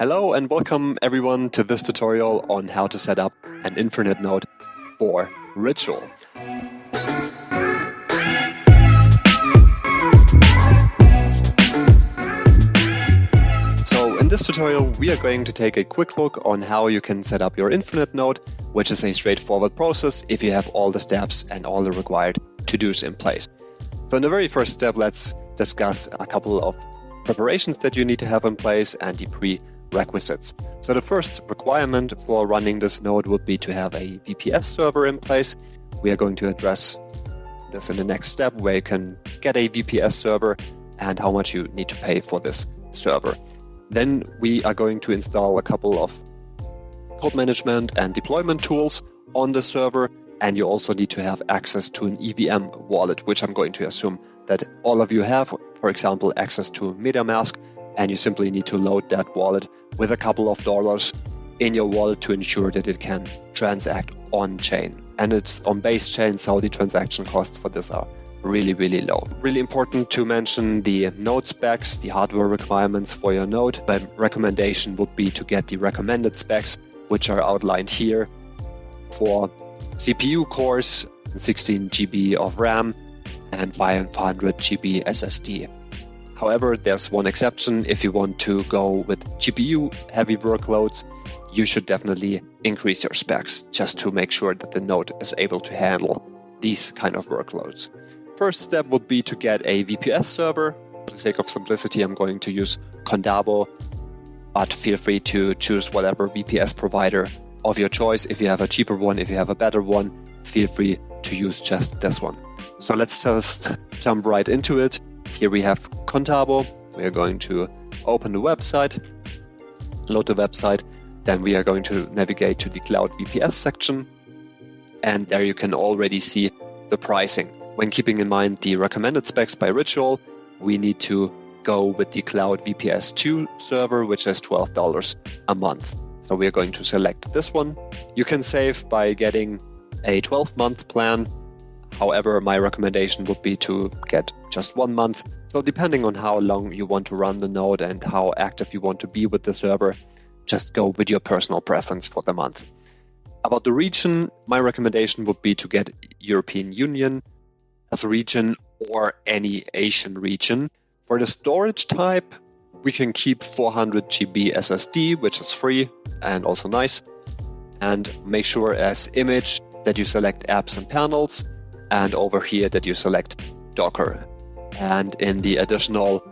Hello and welcome everyone to this tutorial on how to set up an Infernet node for Ritual. So in this tutorial we are going to take a quick look on how you can set up your Infernet node, which is a straightforward process if you have all the steps and all the required to-dos in place. So in the very first step, let's discuss a couple of preparations that you need to have in place and the prerequisites. So the first requirement for running this node would be to have a VPS server in place. We are going to address this in the next step, where you can get a VPS server and how much you need to pay for this server. Then we are going to install a couple of code management and deployment tools on the server, and you also need to have access to an EVM wallet, which I'm going to assume that all of you have, for example, access to MetaMask, and you simply need to load that wallet with a couple of dollars in your wallet to ensure that it can transact on-chain. And it's on base chain, so the transaction costs for this are really, really low. Really important to mention the node specs, the hardware requirements for your node. My recommendation would be to get the recommended specs, which are outlined here for CPU cores, 16 GB of RAM, and 500 GB SSD. However, there's one exception. If you want to go with GPU heavy workloads, you should definitely increase your specs just to make sure that the node is able to handle these kind of workloads. First step would be to get a VPS server. For the sake of simplicity, I'm going to use Condabo, but feel free to choose whatever VPS provider of your choice. If you have a cheaper one, if you have a better one, feel free to use just this one. So let's just jump right into it. Here we have Condabo. We are going to open the website, load the website. Then we are going to navigate to the Cloud VPS section. And there you can already see the pricing. When keeping in mind the recommended specs by Ritual, we need to go with the Cloud VPS 2 server, which is $12 a month. So we are going to select this one. You can save by getting a 12-month plan. However, my recommendation would be to get just 1 month. So depending on how long you want to run the node and how active you want to be with the server, just go with your personal preference for the month. About the region, my recommendation would be to get European Union as a region or any Asian region. For the storage type, we can keep 400 GB SSD, which is free and also nice. And make sure as image that you select apps and panels, and over here that you select Docker. And in the additional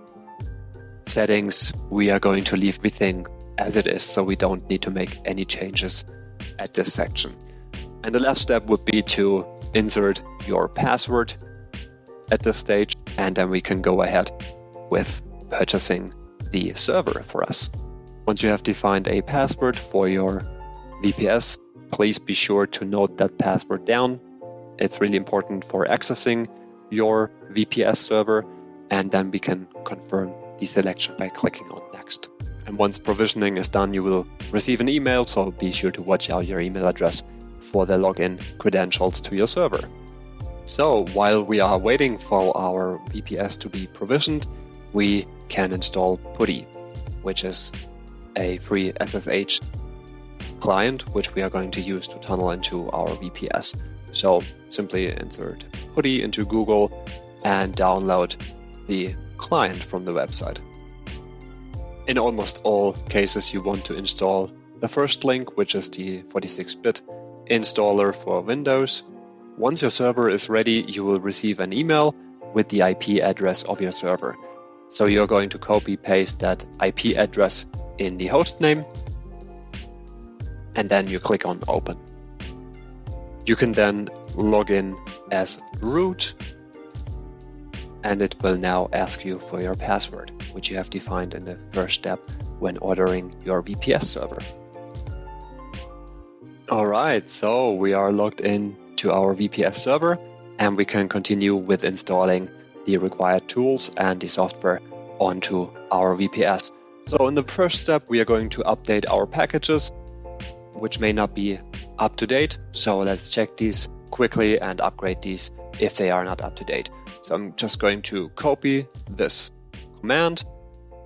settings, we are going to leave everything as it is, so we don't need to make any changes at this section. And the last step would be to insert your password at this stage, and then we can go ahead with purchasing the server for us. Once you have defined a password for your VPS, please be sure to note that password down. It's really important for accessing your VPS server, and then we can confirm the selection by clicking on Next. And once provisioning is done, you will receive an email, so be sure to watch out your email address for the login credentials to your server. So while we are waiting for our VPS to be provisioned, we can install PuTTY, which is a free SSH client, which we are going to use to tunnel into our VPS. So simply insert PuTTY into Google and download the client from the website. In almost all cases, you want to install the first link, which is the 46-bit installer for Windows. Once your server is ready, you will receive an email with the IP address of your server. So you're going to copy-paste that IP address in the host name, and then you click on Open. You can then log in as root, and it will now ask you for your password, which you have defined in the first step when ordering your VPS server. Alright, so we are logged in to our VPS server, and we can continue with installing the required tools and the software onto our VPS. So in the first step, we are going to update our packages, which may not be up to date. So let's check these quickly and upgrade these if they are not up to date. So I'm just going to copy this command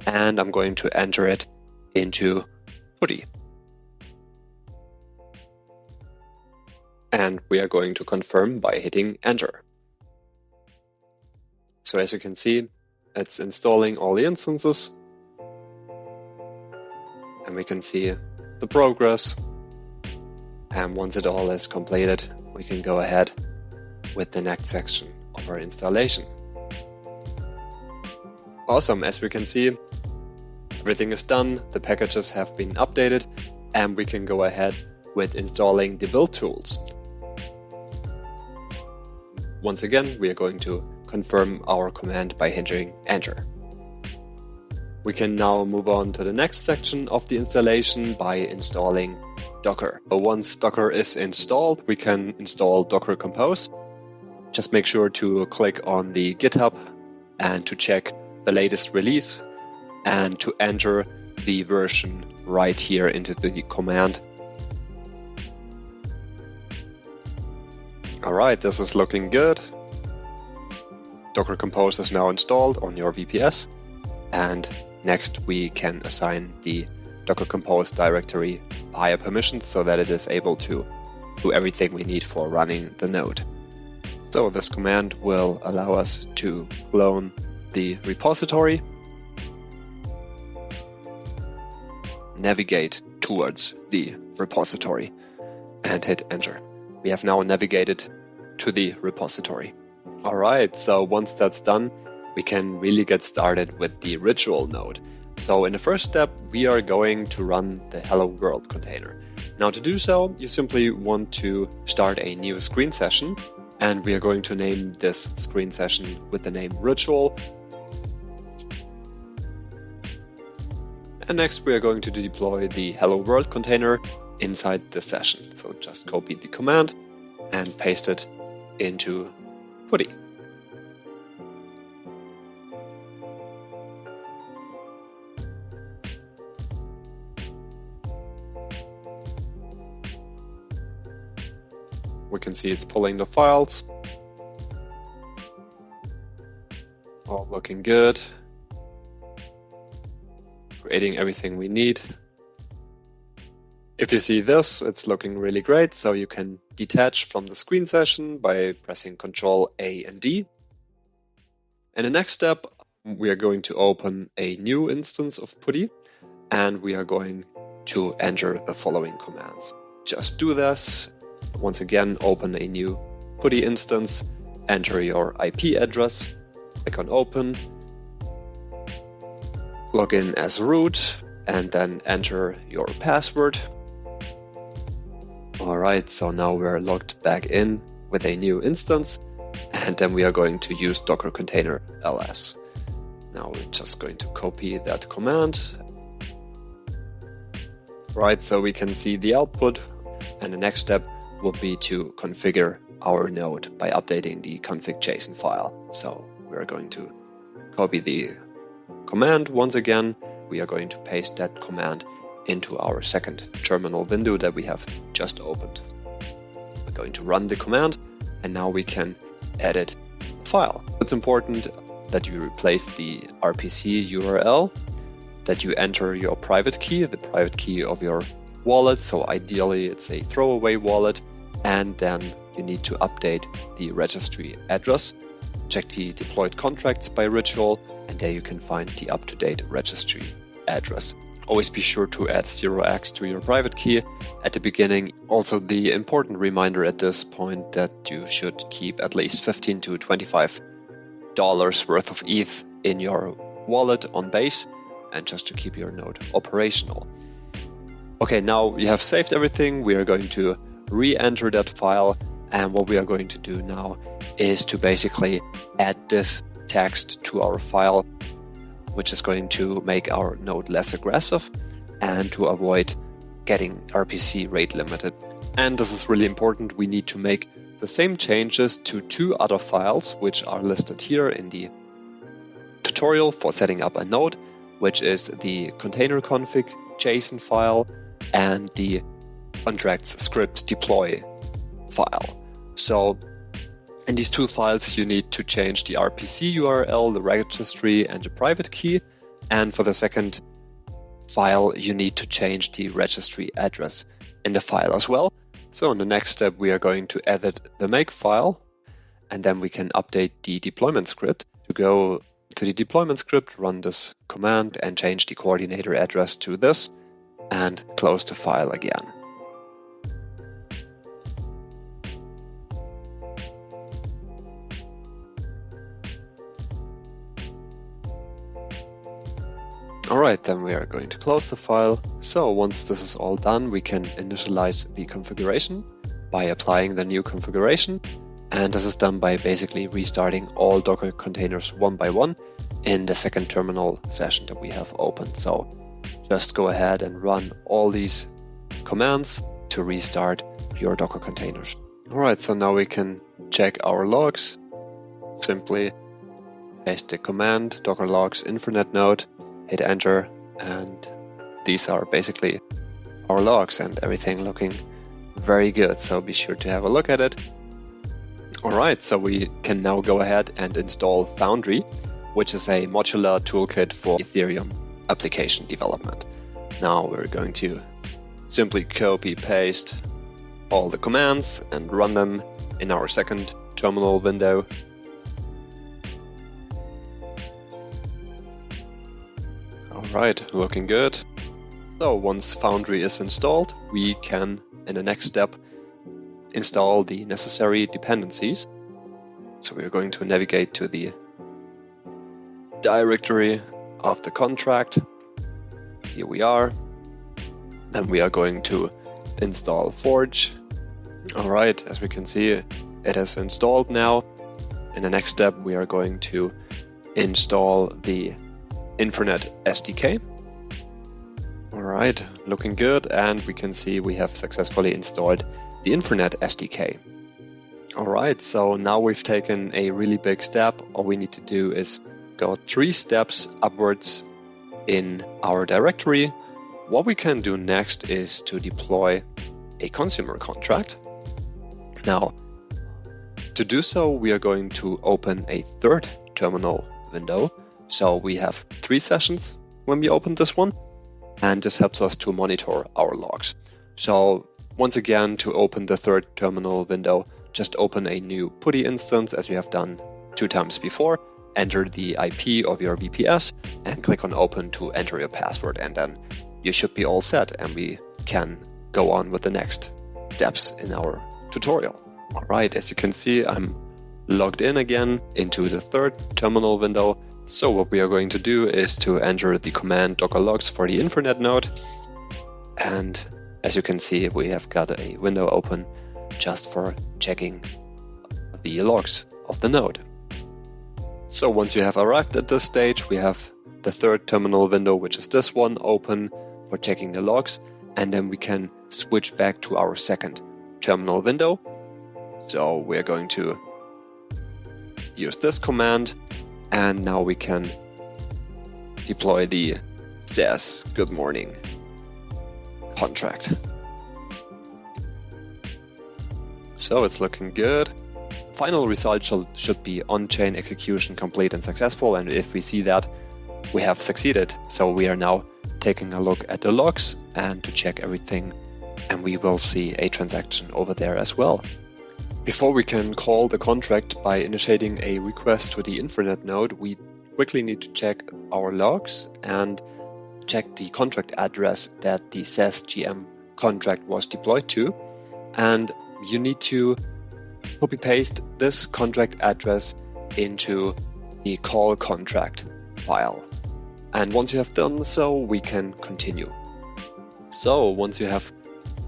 and I'm going to enter it into PuTTY. And we are going to confirm by hitting enter. So as you can see, it's installing all the instances. And we can see the progress. And once it all is completed, we can go ahead with the next section of our installation. Awesome, as we can see, everything is done, the packages have been updated, and we can go ahead with installing the build tools. Once again, we are going to confirm our command by hitting enter. We can now move on to the next section of the installation by installing Docker. So once Docker is installed, we can install Docker Compose. Just make sure to click on the GitHub and to check the latest release and to enter the version right here into the command. Alright, this is looking good. Docker Compose is now installed on your VPS, and next we can assign the Docker Compose directory via permissions so that it is able to do everything we need for running the node. So this command will allow us to clone the repository, navigate towards the repository, and hit enter. We have now navigated to the repository. Alright, so once that's done, we can really get started with the ritual node. So in the first step, we are going to run the Hello World container. Now to do so, you simply want to start a new screen session, and we are going to name this screen session with the name ritual. And next we are going to deploy the Hello World container inside the session. So just copy the command and paste it into PuTTY. We can see it's pulling the files. All looking good. Creating everything we need. If you see this, it's looking really great, so you can detach from the screen session by pressing Ctrl A and D. In the next step, we are going to open a new instance of PuTTY, and we are going to enter the following commands. Just do this. Once again, open a new PuTTY instance, enter your IP address, click on open, log in as root, and then enter your password. Alright, so now we're logged back in with a new instance, and then we are going to use Docker container ls. Now we're just going to copy that command. Right, so we can see the output, and the next step will be to configure our node by updating the config.json file. So we're going to copy the command once again. We are going to paste that command into our second terminal window that we have just opened. We're going to run the command, and now we can edit the file. It's important that you replace the RPC URL, that you enter your private key, the private key of your wallet. So ideally it's a throwaway wallet, and then you need to update the registry address. Check the deployed contracts by ritual, and there you can find the up-to-date registry address. Always be sure to add 0x to your private key at the beginning. Also, the important reminder at this point that you should keep at least $15 to $25 worth of ETH in your wallet on base, and just to keep your node operational. Okay, now you have saved everything. We are going to re-enter that file, and what we are going to do now is to basically add this text to our file, which is going to make our node less aggressive and to avoid getting RPC rate limited. And this is really important. We need to make the same changes to two other files, which are listed here in the tutorial for setting up a node, which is the container config JSON file and the contracts script deploy file. So in these two files, you need to change the RPC URL, the registry, and the private key. And for the second file, you need to change the registry address in the file as well. So in the next step, we are going to edit the make file, and then we can update the deployment script. To go to the deployment script, run this command and change the coordinator address to this, and close the file again. Alright, then we are going to close the file. So once this is all done, we can initialize the configuration by applying the new configuration. And this is done by basically restarting all Docker containers one by one in the second terminal session that we have opened. So just go ahead and run all these commands to restart your Docker containers. Alright, so now we can check our logs. Simply paste the command docker logs Infernet node, hit enter, and these are basically our logs and everything looking very good. So be sure to have a look at it. Alright, so we can now go ahead and install Foundry, which is a modular toolkit for Ethereum application development. Now we're going to simply copy paste all the commands and run them in our second terminal window. Alright, looking good. So once Foundry is installed, we can, in the next step, install the necessary dependencies. So we are going to navigate to the directory of the contract. Here we are. And we are going to install Forge. Alright, as we can see, it is installed now. In the next step, we are going to install the Infernet SDK. Alright, looking good, and we can see we have successfully installed the Infernet SDK. Alright, so now we've taken a really big step. All we need to do is go 3 steps upwards in our directory. What we can do next is to deploy a consumer contract. Now, to do so, we are going to open a third terminal window. So we have 3 sessions when we open this one, and this helps us to monitor our logs. So once again, to open the third terminal window, just open a new PuTTY instance as we have done 2 times before, enter the IP of your VPS, and click on open to enter your password, and then you should be all set, and we can go on with the next steps in our tutorial. Alright, as you can see, I'm logged in again into the third terminal window. So what we are going to do is to enter the command docker logs for the Infernet node, and as you can see, we have got a window open just for checking the logs of the node. So once you have arrived at this stage, we have the third terminal window, which is this one, open for checking the logs, and then we can switch back to our second terminal window. So we're going to use this command, and now we can deploy the says good morning contract. So it's looking good. Final result should be on-chain execution complete and successful, and if we see that, we have succeeded. So we are now taking a look at the logs and to check everything, and we will see a transaction over there as well. Before we can call the contract by initiating a request to the Infernet node, we quickly need to check our logs and check the contract address that the SES GM contract was deployed to. And you need to copy paste this contract address into the call contract file. And once you have done so, we can continue. So once you have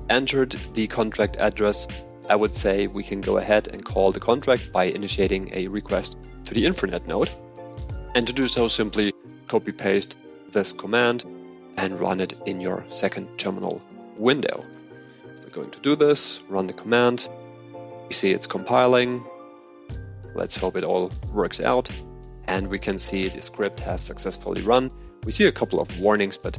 entered the contract address, I would say we can go ahead and call the contract by initiating a request to the Infernet node. And to do so, simply copy paste this command and run it in your second terminal window. We're going to do this, run the command. You see it's compiling. Let's hope it all works out. And we can see the script has successfully run. We see a couple of warnings, but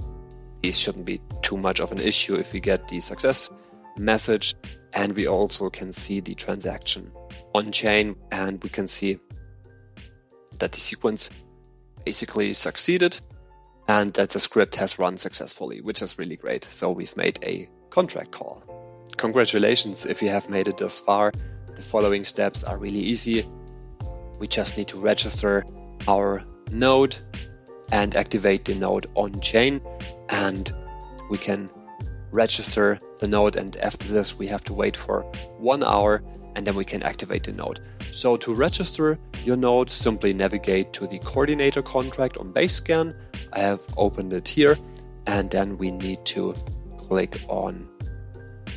these shouldn't be too much of an issue if we get the success message. And we also can see the transaction on chain, and we can see that the sequence basically succeeded. and that the script has run successfully, which is really great. So we've made a contract call. Congratulations if you have made it this far. The following steps are really easy. We just need to register our node and activate the node on chain, and we can register the node, and after this we have to wait for 1 hour and then we can activate the node. So to register your node, simply navigate to the coordinator contract on Basecamp. I have opened it here, and then we need to click on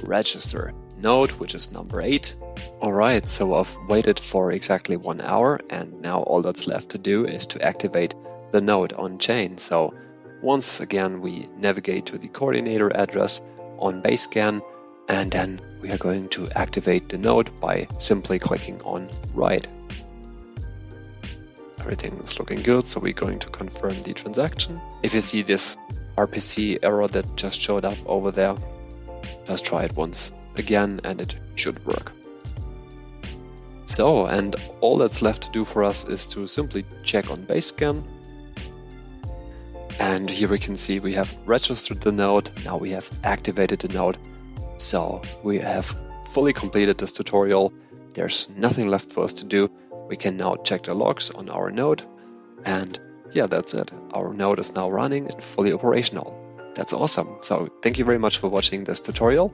register node, which is number 8. Alright, so I've waited for exactly 1 hour, and now all that's left to do is to activate the node on chain. So once again we navigate to the coordinator address on Basecamp, and then we are going to activate the node by simply clicking on write. Everything is looking good, so we're going to confirm the transaction. If you see this RPC error that just showed up over there, just try it once again and it should work. So, and all that's left to do for us is to simply check on Basecamp. And here we can see we have registered the node, now we have activated the node. So we have fully completed this tutorial. There's nothing left for us to do. We can now check the logs on our node. And yeah, that's it. Our node is now running and fully operational. That's awesome. So thank you very much for watching this tutorial.